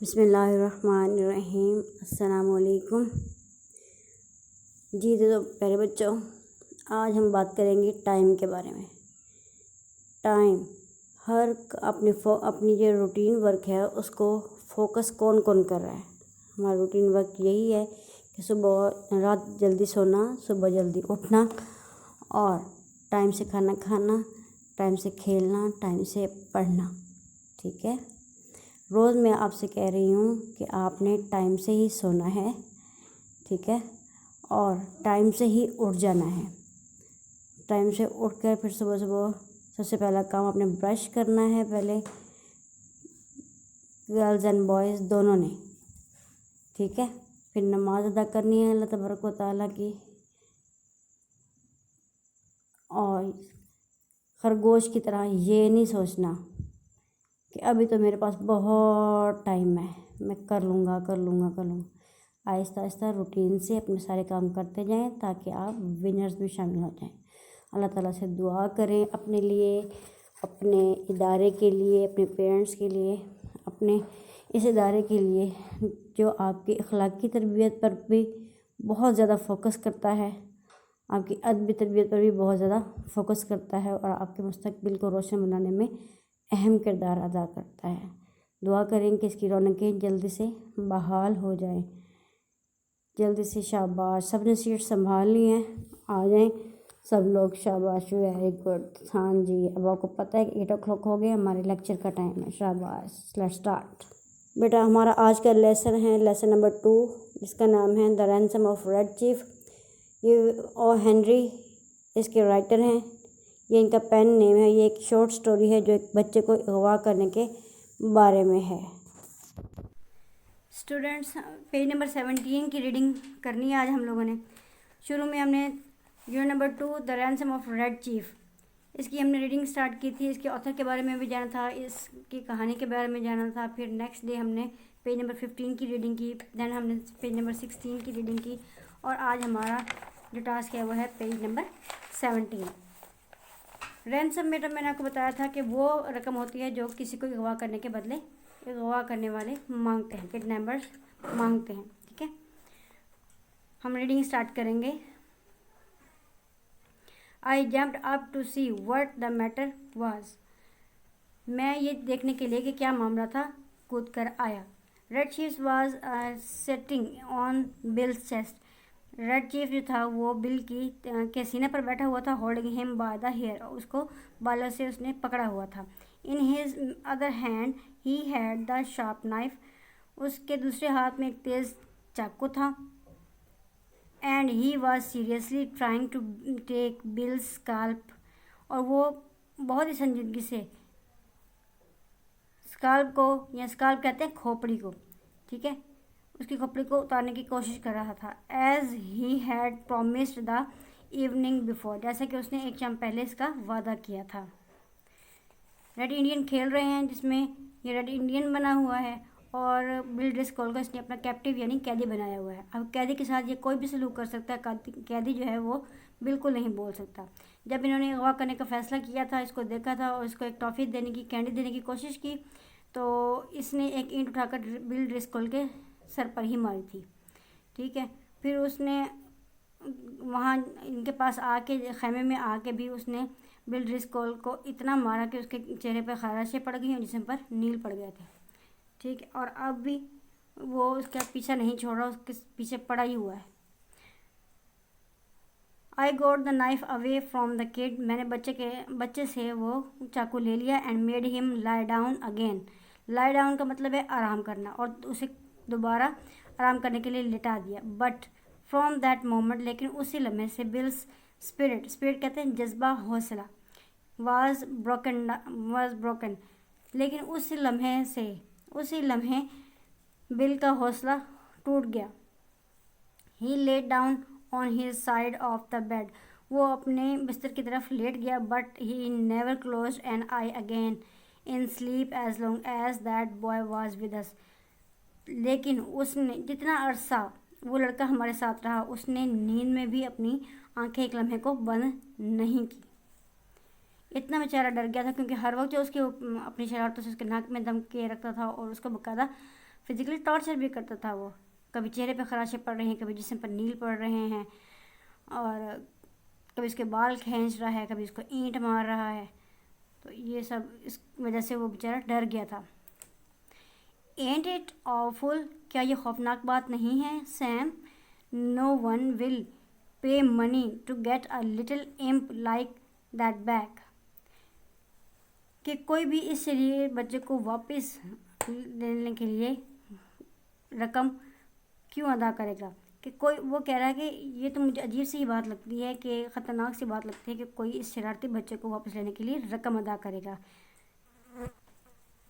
बिस्मिल्लाहिर्रहमानिर्रहीम। अस्सलामुअलैकुम। जी तो प्यारे बच्चों, आज हम बात करेंगे टाइम के बारे में। टाइम अपनी जो रूटीन वर्क है उसको फोकस कौन कौन कर रहा है। हमारा रूटीन वर्क यही है कि सुबह रात जल्दी सोना, सुबह जल्दी उठना और टाइम से खाना खाना, टाइम से खेलना, टाइम से पढ़ना। ठीक है, रोज़ मैं आपसे कह रही हूँ कि आपने टाइम से ही सोना है, ठीक है, और टाइम से ही उठ जाना है। टाइम से उठकर फिर सुबह सुबह सबसे पहला काम आपने ब्रश करना है, पहले गर्ल्स एंड बॉयज़ दोनों ने, ठीक है। फिर नमाज अदा करनी है अल्लाह तबारक व तआला की, और खरगोश की तरह ये नहीं सोचना कि अभी तो मेरे पास बहुत टाइम है, मैं कर लूँगा। आहिस्ता आहिस्ता रूटीन से अपने सारे काम करते जाएं ताकि आप विनर्स में शामिल हो जाएं। अल्लाह ताला से दुआ करें अपने लिए, अपने इदारे के लिए, अपने पेरेंट्स के लिए, अपने इस इदारे के लिए जो आपकी अखलाकी तरबियत पर भी बहुत ज़्यादा फोकस करता है, आपकी अदबी तरबियत पर भी बहुत ज़्यादा फोकस करता है और आपके मुस्तकबिल को रोशन बनाने में अहम किरदार अदा करता है। दुआ करें कि इसकी रौनकें जल्दी से बहाल हो जाएं, जल्दी से। शाबाश, सब ने सीट संभाल ली हैं, आ जाएं सब लोग। शाबाश, वेरी गुड। हाँ जी, अब आपको पता है कि 8 o'clock हो गया, हमारे लेक्चर का टाइम है। शाबाश, लेट्स स्टार्ट। बेटा, हमारा आज का लेसन है लेसन नंबर 2, जिसका नाम है the ransom of red chief. ये ओ हेनरी इसके राइटर हैं, ये इनका पेन नेम है। ये एक शॉर्ट स्टोरी है जो एक बच्चे को अगवा करने के बारे में है। स्टूडेंट्स, पेज नंबर 17 की रीडिंग करनी है आज हम लोगों ने। शुरू में हमने unit number 2 the ransom of red chief, इसकी हमने रीडिंग स्टार्ट की थी। इसके ऑथर के बारे में भी जाना था, इसकी कहानी के बारे में जाना था। फिर नेक्स्ट डे हमने पेज नंबर 15 की रीडिंग की, देन हमने पेज नंबर 16 की रीडिंग की, और आज हमारा जो टास्क है वो है पेज नंबर 17। रैंसम बेटा मैंने आपको बताया था कि वो रकम होती है जो किसी को अगवा करने के बदले अगवा करने वाले मांगते हैं, किडनैपर्स मांगते हैं। ठीक है, हम रीडिंग स्टार्ट करेंगे। I jumped up to see what the matter was, मैं ये देखने के लिए कि क्या मामला था कूद कर आया। Red chief was sitting on bills chest, red chief जो था वो बिल के सीने पर बैठा हुआ था। Holding him by the hair, उसको बालों से उसने पकड़ा हुआ था। In his other hand he had the sharp knife, उसके दूसरे हाथ में एक तेज चाकू था। And he was seriously trying to take Bill's scalp, और वो बहुत ही संजीदगी से स्काल्प को, या स्काल्प कहते हैं खोपड़ी को, ठीक है, उसकी खोपड़ी को उतारने की कोशिश कर रहा था। As he had promised the evening before, जैसे कि उसने एक शाम पहले इसका वादा किया था। रेड इंडियन खेल रहे हैं, जिसमें ये रेड इंडियन बना हुआ है और बिल ड्रिस्कोल को इसने अपना कैप्टिव यानी कैदी बनाया हुआ है। अब कैदी के साथ ये कोई भी सलूक कर सकता है, कैदी जो है वो बिल्कुल नहीं बोल सकता। जब इन्होंने अगवा करने का फैसला किया था, इसको देखा था और इसको एक टॉफ़ी देने की, कैंडी देने की कोशिश की, तो इसने एक ईंट उठाकर बिल ड्रिस्कोल के सर पर ही मारी थी। ठीक है, फिर उसने वहाँ इनके पास आके, खैमे में आके भी उसने बिल ड्रिस्कोल को इतना मारा कि उसके चेहरे पर खराशें पड़ गई और जिस्म पर नील पड़ गए थे। ठीक है, और अब भी वो उसका पीछा नहीं छोड़ रहा, उसके पीछे पड़ा ही हुआ है। I got the knife away from the kid, मैंने बच्चे से वो चाकू ले लिया। And made him lie down again, lie down का मतलब है आराम करना, और उसे दोबारा आराम करने के लिए लिटा दिया। बट फ्रॉम दैट मोमेंट, लेकिन उसी लम्हे से बिल्स स्पिरिट, स्पिरिट कहते हैं जज्बा, हौसला, वाज ब्रोकन, लेकिन उसी लम्हे बिल का हौसला टूट गया। He lay down on his side of the bed, वो अपने बिस्तर की तरफ लेट गया। But he never close an eye again in sleep as long as that boy was with us, लेकिन उसने जितना अरसा वो लड़का हमारे साथ रहा, उसने नींद में भी अपनी आंखें एक लम्हे को बंद नहीं की। इतना बेचारा डर गया था, क्योंकि हर वक्त जो उसके अपनी शरारतों से उसके नाक में दम के रखता था और उसको बकायदा फिजिकली टॉर्चर भी करता था वो। कभी चेहरे पे खराशें पड़ रही हैं, कभी जिस्म पर नील पड़ रहे हैं, और कभी उसके बाल खींच रहा है, कभी उसको ईंट मार रहा है। तो ये सब इस वजह से वो बेचारा डर गया था। एंट इट ऑफुल, क्या ये खौफनाक बात नहीं है Sam? No one will pay money to get a little imp like that back. कि कोई भी इस शरीर बच्चे को वापस लेने के लिए रकम क्यों अदा करेगा? कि कोई, वो कह रहा है कि ये तो मुझे अजीब सी बात लगती है, कि ख़तरनाक सी बात लगती है कि कोई इस शरारती बच्चे को वापस लेने के लिए रकम अदा करेगा।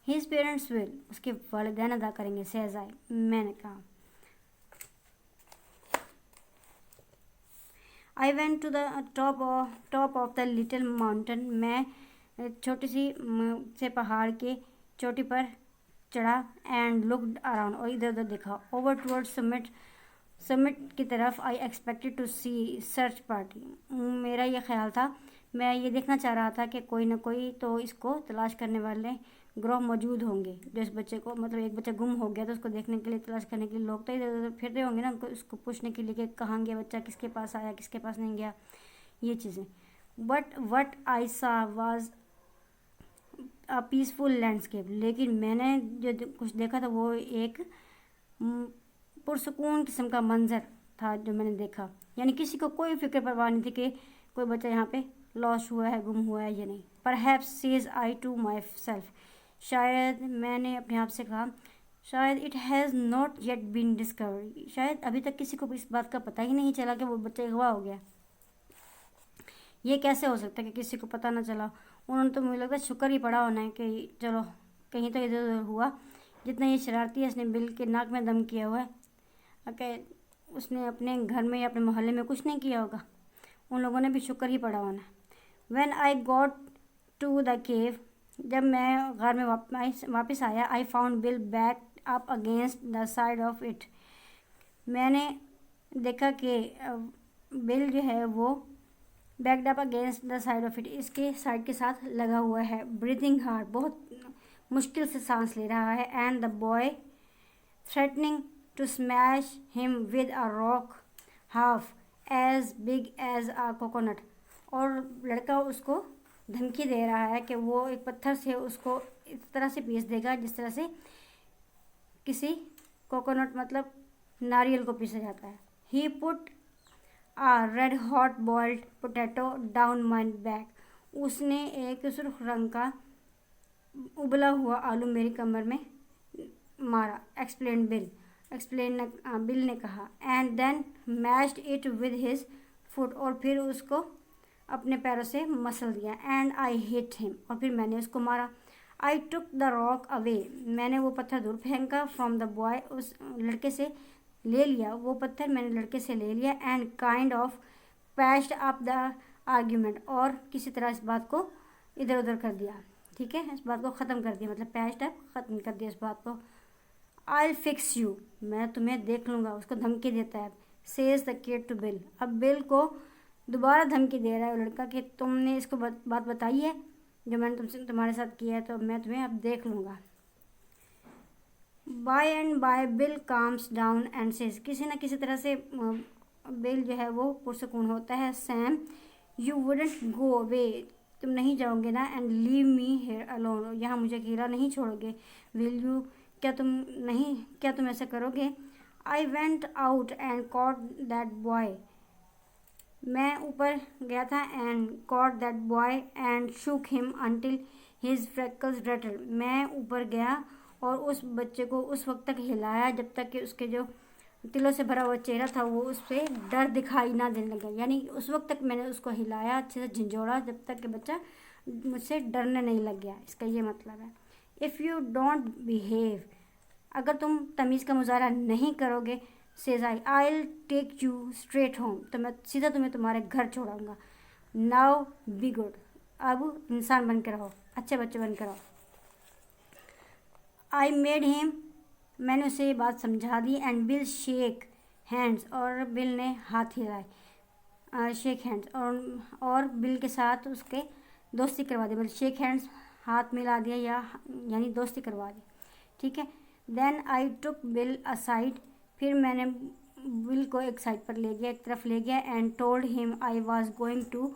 हिज पेरेंट्स विल, उसके वालिदैन अदा करेंगे, सेज आई, मैंने कहा। I went to the top of the little mountain, मैं छोटी सी से पहाड़ के चोटी पर चढ़ा। एंड लुक्ड अराउंड, और इधर उधर देखा। ओवर टुवर्ड समिट की तरफ। I expected to see search party, मेरा ये ख्याल था, मैं ये देखना चाह रहा था कि कोई ना कोई तो इसको तलाश करने वाले ग्रोह मौजूद होंगे, जो इस बच्चे को, मतलब एक बच्चा गुम हो गया तो उसको देखने के लिए, तलाश करने के लिए लोग तो इधर उधर फिर रहे होंगे ना, उसको पूछने के लिए कि कहाँ गया बच्चा, किसके पास आया, किसके पास नहीं गया, ये चीज़ें। बट वट आई सा वाज अ पीसफुल लैंडस्केप, लेकिन मैंने जो कुछ देखा था वो एक पुरसकून किस्म का मंजर था जो मैंने देखा। यानी किसी को कोई फिक्र परवाह नहीं थी कि कोई बच्चा यहाँ पे लॉस हुआ है, गुम हुआ है या नहीं। Perhaps says I to myself, शायद, मैंने अपने आप से कहा, शायद it has not yet been discovered, शायद अभी तक किसी को इस बात का पता ही नहीं चला कि वो बच्चा अगवा हो गया। ये कैसे हो सकता है कि किसी को पता ना चला? उन्होंने तो मुझे लगता है शुक्र ही पड़ा होना है कि चलो कहीं तो इधर उधर हुआ। जितना ये शरारती है, इसने बिल के नाक में दम किया हुआ है, कि उसने अपने घर में या अपने मोहल्ले में कुछ नहीं किया होगा। उन लोगों ने भी शुक्र ही पड़ा होना। When I got to the cave, जब मैं घर में वापस आया, I found Bill back up against the side of it, मैंने देखा कि बिल जो है वो backed up against the side of it, इसके साइड के साथ लगा हुआ है। ब्रीथिंग हार्ड, बहुत मुश्किल से सांस ले रहा है। And the boy threatening to smash him with a rock half as big as a coconut, और लड़का उसको धमकी दे रहा है कि वो एक पत्थर से उसको इस तरह से पीस देगा जिस तरह से किसी कोकोनट, मतलब नारियल को पीसा जाता है। He put a red hot boiled potato down my back, उसने एक सुर्ख रंग का उबला हुआ आलू मेरी कमर में मारा। एक्सप्लेन बिल ने कहा। And then mashed it with his foot, और फिर उसको अपने पैरों से मसल दिया। एंड आई हिट हिम, और फिर मैंने उसको मारा। आई टुक द रॉक अवे, मैंने वो पत्थर दूर फेंका। फ्रॉम द बॉय, उस लड़के से ले लिया, वो पत्थर मैंने लड़के से ले लिया। And kind of patched up the argument, और किसी तरह इस बात को इधर उधर कर दिया, ठीक है, इस बात को ख़त्म कर दिया, मतलब पैच्ड अप, ख़त्म कर दिया इस बात को। आई फिक्स यू, मैं तुम्हें देख लूँगा, उसको धमकी देता है। Says the kid to Bill, अब बिल को दोबारा धमकी दे रहा है वो लड़का कि तुमने इसको बात बताई है जो मैंने तुमसे तुम्हारे साथ किया है, तो मैं तुम्हें अब देख लूँगा। By and by Bill calms down and says, किसी न किसी तरह से बिल जो है वो पुरसकून होता है। Sam, you wouldn't go away, तुम नहीं जाओगे ना। And leave me here alone, यहाँ मुझे अकेला नहीं छोड़ोगे। विल यू, क्या तुम ऐसा करोगे? I went out and cot that boy, मैं ऊपर गया था। And cot that boy and shook him until his freckles Ratle, मैं ऊपर गया और उस बच्चे को उस वक्त तक हिलाया जब तक कि उसके जो तिलों से भरा हुआ चेहरा था वो उस पर डर दिखाई ना देने लगा। यानी उस वक्त तक मैंने उसको हिलाया, अच्छे से झंझोड़ा, जब तक कि बच्चा मुझसे डरने नहीं लग गया। इसका ये मतलब है, इफ़ यू डोंट बिहेव, अगर तुम तमीज़ का मुजाहरा नहीं करोगे, says I will take you straight home, तो मैं सीधा तुम्हें तुम्हारे घर छोड़ाऊंगा। नाउ बी गुड, अब इंसान बन के रहो, अच्छे बच्चे बन के रहो। आई मेड हिम, मैंने उसे ये बात समझा दी। एंड बिल शेक हैंड्स, और बिल ने हाथ हिलाए, शेक हैंड्स, और बिल के साथ उसके दोस्ती करवा दी, मतलब शेक हैंड्स, हाथ मिला दिया, यानी दोस्ती करवा दी, ठीक है। Then I took Bill aside, फिर मैंने बिल को एक साइड पर ले गया, एक तरफ ले गया, and told him I was going to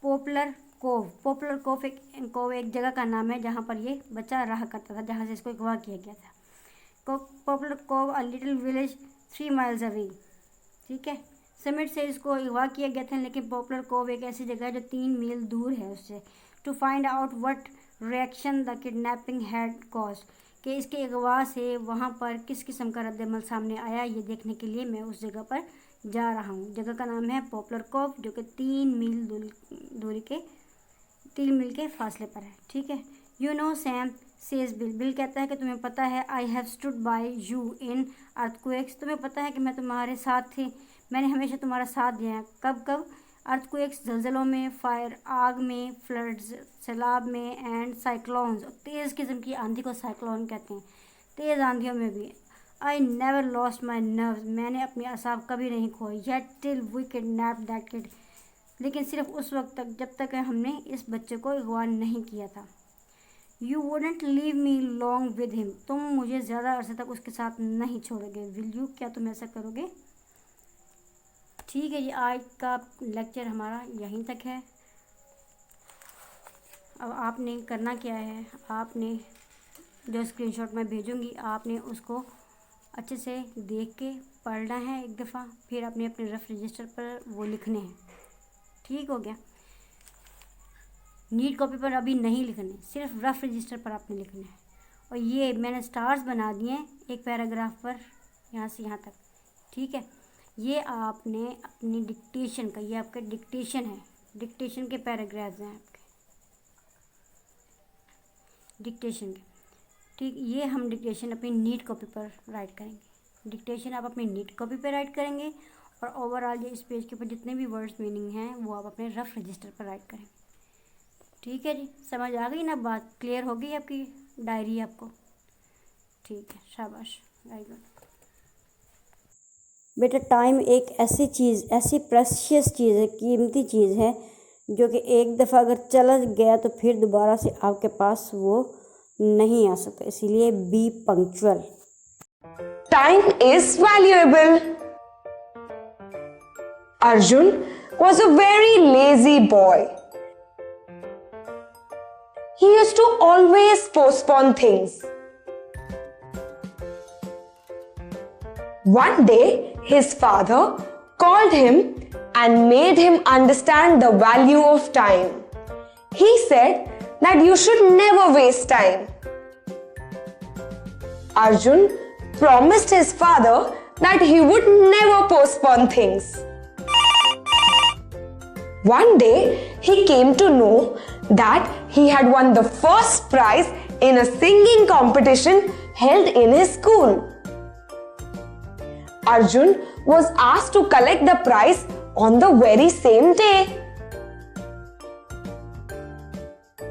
Poplar Cove. Poplar Cove एक जगह का नाम है जहाँ पर ये बच्चा रहा करता था, जहाँ से इसको अगवा किया गया था। Poplar Cove a little village 3 miles away, ठीक है। समिट से इसको अगवा किया गया था, लेकिन पॉपुलर कोव एक ऐसी जगह है जो 3 मील दूर है उससे। To find out what reaction the kidnapping had caused, कि इसके अगवा से वहाँ पर किस किस्म का रद्दमल सामने आया, ये देखने के लिए मैं उस जगह पर जा रहा हूँ। जगह का नाम है पॉपुलर कोव, जो कि 3 मील के फासले पर है, ठीक है। You know Sam says bill, bill कहता है कि तुम्हें पता है, I have stood by you in earthquakes, तुम्हें पता है कि मैं तुम्हारे साथ थी, मैंने हमेशा तुम्हारा साथ दिया है। कब कब? अर्थक्वेक्स, जलजलों में, फायर, आग में, फ्लड्स, सैलाब में, एंड साइक्लोन्स, तेज़ किस्म की आंधी को साइक्लोन कहते हैं, तेज़ आंधियों में भी। I never lost my nerves, मैंने अपनी असाब कभी नहीं खोई। Yet till we kidnap that kid, लेकिन सिर्फ उस वक्त तक जब तक हमने इस बच्चे को अगवा नहीं किया था। You wouldn't leave me long with him, तुम मुझे ज़्यादा अरसे तक उसके साथ नहीं छोड़ोगे। विल यू, क्या तुम ऐसा करोगे? ठीक है जी, आज का लेक्चर हमारा यहीं तक है। अब आपने करना क्या है, आपने जो स्क्रीनशॉट मैं भेजूँगी आपने उसको अच्छे से देख के पढ़ना है एक दफ़ा, फिर आपने अपने रफ रजिस्टर पर वो लिखने हैं, ठीक हो गया। नीट कॉपी पर अभी नहीं लिखने, सिर्फ रफ रजिस्टर पर आपने लिखना है। और ये मैंने स्टार्स बना दिए हैं एक पैराग्राफ पर, यहाँ से यहाँ तक, ठीक है। ये आपने अपनी डिक्टेशन का, ये आपका डिक्टेशन है, डिक्टेशन के पैराग्राफ्स हैं आपके डिक्टेशन के, ठीक। ये हम डिक्टेशन अपनी नीट कॉपी पर राइट करेंगे। डिक्टेशन आप अपनी नीट कॉपी पर राइट करेंगे, और ओवरऑल ये इस पेज के ऊपर जितने भी वर्ड्स मीनिंग हैं वो आप अपने रफ रजिस्टर पर राइट करेंगे, ठीक है जी। समझ आ गई ना बात? क्लियर हो गई आपकी डायरी आपको? ठीक है, शाबाश, वेरी गुड। बेटा टाइम एक ऐसी चीज़, ऐसी प्रेशियस चीज़ है, कीमती चीज़ है, जो कि एक दफ़ा अगर चला गया तो फिर दोबारा से आपके पास वो नहीं आ सकता, इसीलिए B punctual. Time is valuable. Arjun was a very lazy boy. He used to always postpone things. One day, his father called him and made him understand the value of time. He said that you should never waste time. Arjun promised his father that he would never postpone things. One day, he came to know that he had won the first prize in a singing competition held in his school. Arjun was asked to collect the prize on the very same day.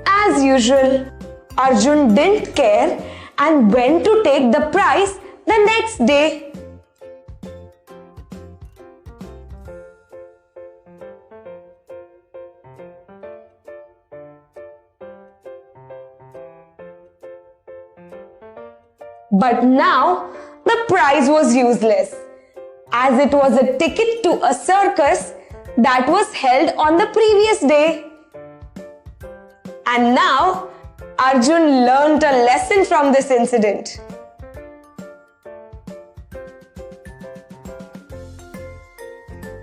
As usual, Arjun didn't care and went to take the prize the next day. But now the prize was useless, as it was a ticket to a circus that was held on the previous day. And now Arjun learnt a lesson from this incident.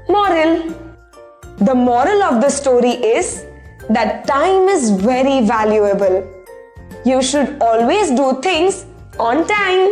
Moral: the moral of the story is that time is very valuable. You should always do things on time.